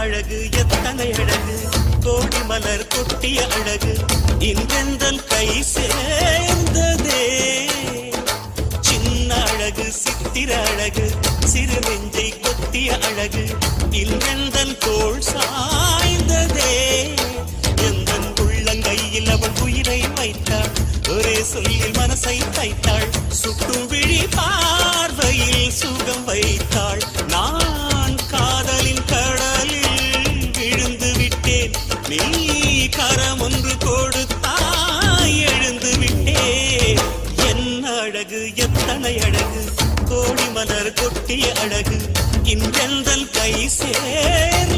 அழகு எத்தனை அழகு கோடி மலர் கொட்டிய அழகு இன்றெந்தன் கை சேர்ந்ததே சின்ன அழகு சித்திர அழகு சிறு நெஞ்சை கொத்திய அழகு இன்றெந்தன் தோள் சாய்ந்ததே எந்தன் உள்ளங்கையில் அவள் உயிரை வைத்தாள் ஒரே சொல்லில் மனசை தைத்தாள் சுட்டும் விழி பார்வையில் சுகம் வைத்தாள் நான் காதலின் கடலில் விழுந்து விட்டேன் நீ கரம் ஒன்று கொடுத்தாய் எழுந்து விட்டேன் என்ன அழகு எத்தனை அழகு கோடி மலர் கொட்டிய அழகு இன்றெந்தல் கை சேர்